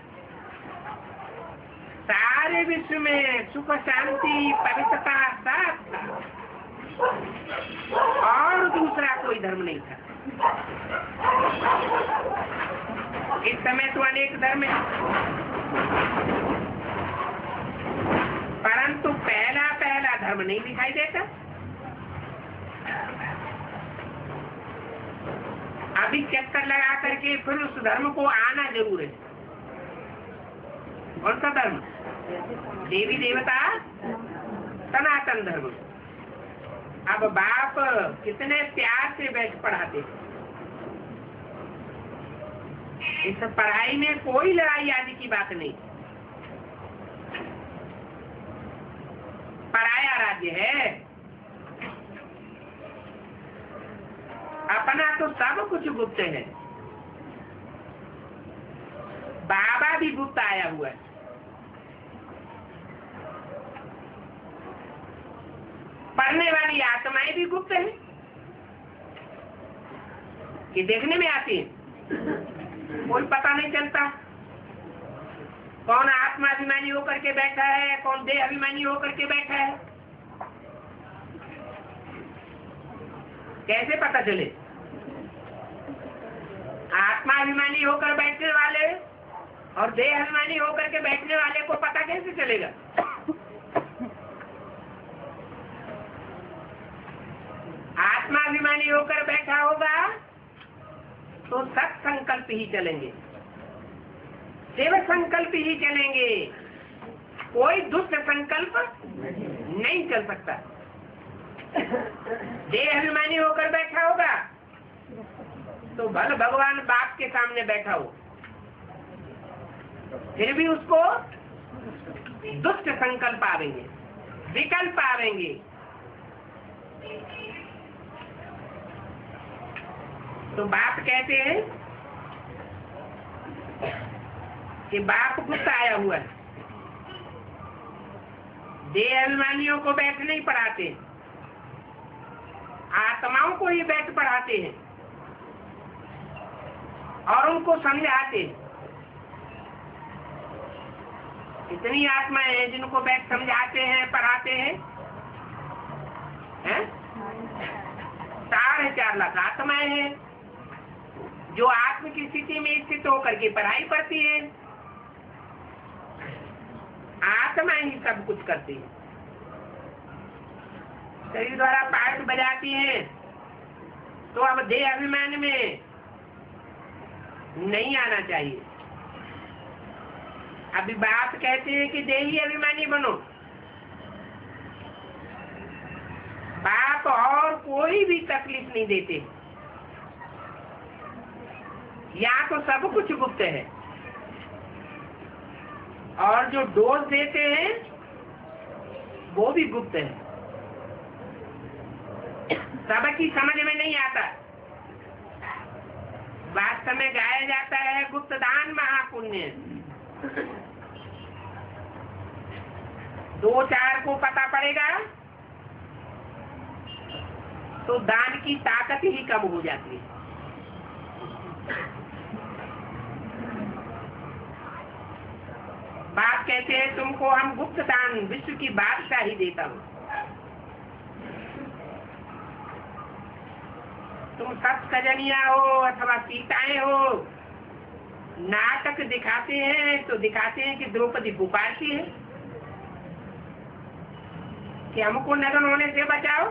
सारे विश्व में सुख शांति पवित्रता साथ था और दूसरा कोई धर्म नहीं था। इस समय तो अनेक धर्म है, परंतु पहला पहला धर्म नहीं दिखाई देता। अभी चक्कर लगा करके फिर उस धर्म को आना जरूर है। कौन सा धर्म? देवी देवता सनातन धर्म। अब बाप कितने प्यार से बैठ पढ़ाते। इस पढ़ाई में कोई लड़ाई आदि की बात नहीं। पराया राज्य है, अपना तो सब कुछ गुप्त है। बाबा भी गुप्त आया हुआ है। पढ़ने वाली आत्माएं भी गुप्त है कि देखने में आती है, कोई पता नहीं चलता। कौन आत्मा अभिमानी होकर के बैठा है, कौन देह अभिमानी होकर के बैठा है, कैसे पता चले? आत्मा अभिमानी होकर बैठने वाले और देह अभिमानी होकर के बैठने वाले को पता कैसे चलेगा? आत्मा अभिमानी होकर बैठा होगा तो सत संकल्प ही चलेंगे, शिव संकल्प ही चलेंगे, कोई दुष्ट संकल्प नहीं चल सकता। देह अभिमानी होकर बैठा होगा तो भले भगवान बाप के सामने बैठा हो, फिर भी उसको दुष्ट संकल्प आवेंगे, विकल्प आवेंगे। तो बाप कहते हैं कि बाप गुप्त आया हुआ है। देह अभिमानियों को बैठ नहीं पढ़ाते, आत्माओं को ही बैठ पढ़ाते हैं और उनको समझाते हैं। इतनी आत्माएं हैं जिनको बैठ समझाते हैं, पढ़ाते हैं, 4.5 लाख आत्माएं हैं जो आत्म की स्थिति में स्थित होकर के पढ़ाई पढ़ती है। आत्माएं ही सब कुछ करती है, शरीर द्वारा पार्ट बजाती है। तो अब देह अभिमान में नहीं आना चाहिए। अभी बात कहते हैं कि देही अभिमानी बनो, कोई भी तकलीफ नहीं देते। यहाँ तो सब कुछ गुप्त है, और जो डोज देते हैं वो भी गुप्त है, सबकी समझ में नहीं आता। वास्तव में गाया जाता है गुप्त दान महापुण्य। 2-4 को पता पड़ेगा तो दान की ताकत ही कम हो जाती है। बाप कहते हैं तुमको हम गुप्त दान विश्व की बादशाही देता हूँ। तुम सप्तजनिया हो अथवा सीताएं हो, नाटक दिखाते हैं तो दिखाते हैं कि द्रौपदी पुकारती है कि हमको नग्न होने से बचाओ,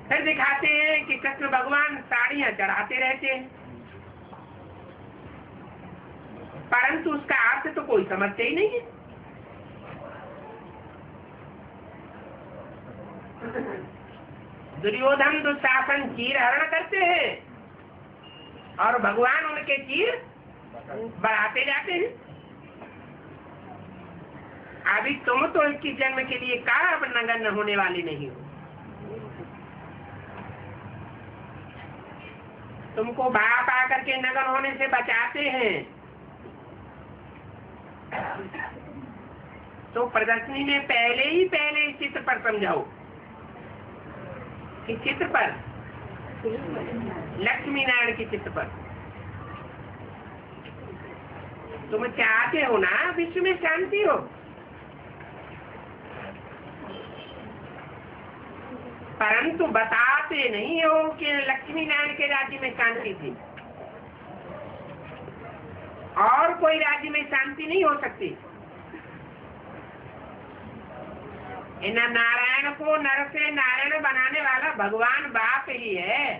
फिर दिखाते हैं कि कृष्ण भगवान साड़ियां चढ़ाते रहते हैं, परंतु उसका अर्थ तो कोई समझते ही नहीं है। दुर्योधन दुशासन चीर हरण करते हैं और भगवान उनके चीर बढ़ाते जाते हैं। अभी तुम तो इसकी जन्म के लिए कहा अब नग्न होने वाले नहीं हो। तुमको बाप आकर के नग्न होने से बचाते हैं तो प्रदर्शनी में पहले इस चित्र पर समझाओ कि चित्र पर लक्ष्मी नारायण के चित्र पर तुम चाहते हो ना विश्व में शांति हो, परंतु बताते नहीं हो कि लक्ष्मी नारायण के राज्य में शांति थी और कोई राज्य में शांति नहीं हो सकती। इन नारायण को नर से नारायण बनाने वाला भगवान बाप ही है।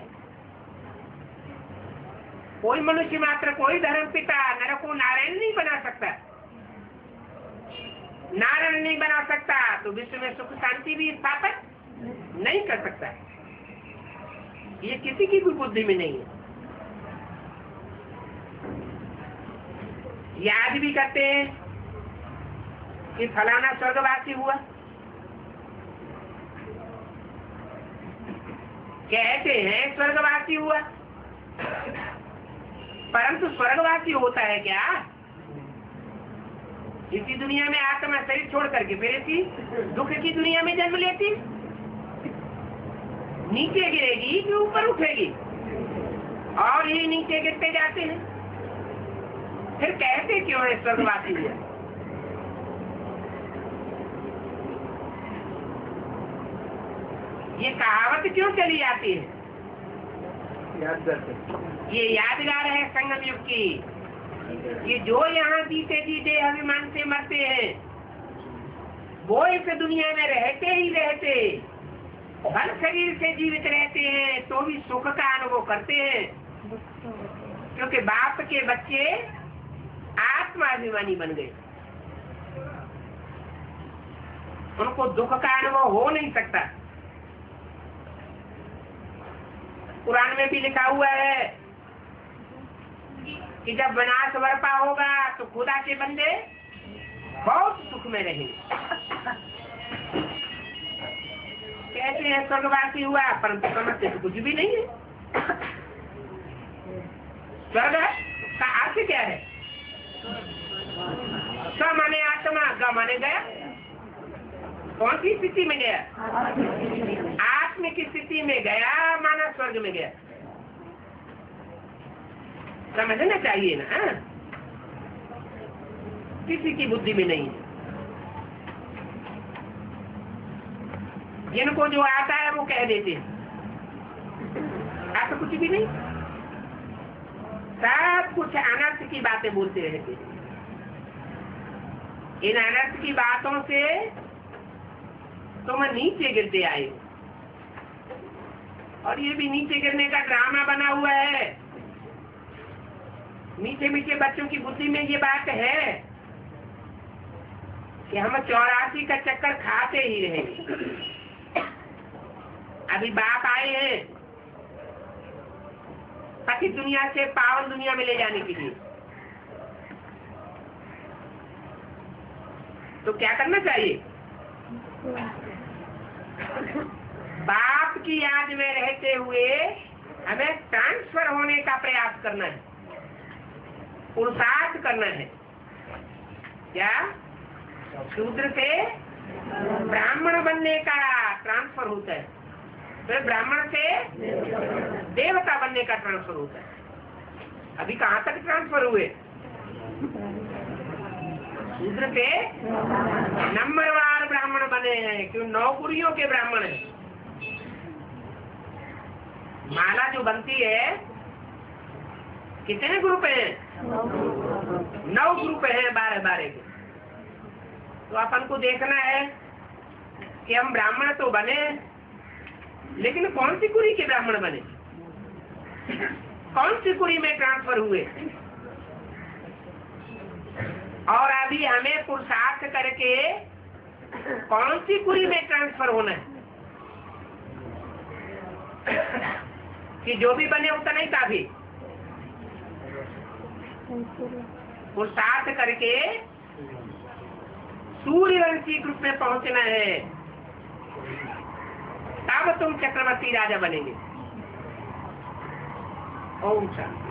कोई मनुष्य मात्र, कोई धर्म पिता नर को नारायण नहीं बना सकता। नारायण नहीं बना सकता तो विश्व में सुख शांति भी स्थापित नहीं कर सकता। ये किसी की भी बुद्धि में नहीं है। याद भी करते हैं कि फलाना स्वर्गवासी हुआ, कहते हैं स्वर्गवासी हुआ, परंतु स्वर्गवासी होता है क्या? इसी दुनिया में आत्मा शरीर छोड़ करके फिर इसी दुख की दुनिया में जन्म लेती, नीचे गिरेगी कि ऊपर उठेगी, और ये नीचे गिरते जाते हैं। फिर कहते क्यों है स्वर्गवासी हुआ? ये कहावत क्यों चली आती है? याद करते। ये यादगार है संगम युग की कि जो यहाँ जीते जीते अभिमान से मरते हैं वो इस दुनिया में रहते ही रहते धन शरीर से जीवित रहते हैं तो भी सुख का अनुभव करते हैं, क्योंकि बाप के बच्चे आत्माभिमानी बन गए। उनको दुख का अनुभव हो नहीं सकता। कुरान में भी लिखा हुआ है कि जब विनाश बरपा होगा तो खुदा के बंदे बहुत सुख में रहेंगे। कहते हैं स्वर्गवासी हुआ, परंतु समझते तो कुछ भी नहीं है। स्वर्ग का अर्थ क्या है? स्व माने आत्मा, ग माने गया। कौन सी स्थिति में गया? आत्म की स्थिति में गया, माना स्वर्ग में गया। समझना चाहिए ना, किसी की बुद्धि में नहीं है। जिनको जो आता है वो कह देते हैं, ऐसा कुछ भी नहीं। सब कुछ अनर्थ की बातें बोलते रहते हैं। इन अनर्थ की बातों से तुम नीचे गिरते आए हो, और ये भी नीचे गिरने का ड्रामा बना हुआ है। मीठे मीठे बच्चों की बुद्धि में ये बात है कि हम 84 का चक्कर खाते ही रहेंगे। अभी बाप आए हैं पतित दुनिया से पावन दुनिया में ले जाने के लिए, तो क्या करना चाहिए? बाप की याद में रहते हुए हमें ट्रांसफर होने का प्रयास करना है, पुरुषार्थ करना है। क्या? शूद्र से ब्राह्मण बनने का ट्रांसफर होता है, फिर ब्राह्मण से देवता बनने का ट्रांसफर होता है। अभी कहाँ तक ट्रांसफर हुए? शूद्र से नंबरवार ब्राह्मण बने हैं, क्यों? 9 कुरियों के ब्राह्मण हैं। माला जो बनती है कितने ग्रुप हैं? 9 ग्रुप हैं, 12-12 के। तो अपन को देखना है कि हम ब्राह्मण तो बने, लेकिन कौन सी कुरी के ब्राह्मण बने, कौन सी कुरी में ट्रांसफर हुए, और अभी हमें पुरुषार्थ करके कौन सी कुरी में ट्रांसफर होना है कि जो भी बने उतना ही काफी। पुरुषार्थ करके सूर्यवंशी ग्रुप में पहुंचना है, तब तुम चक्रवर्ती राजा बनेंगे। ओम शांति।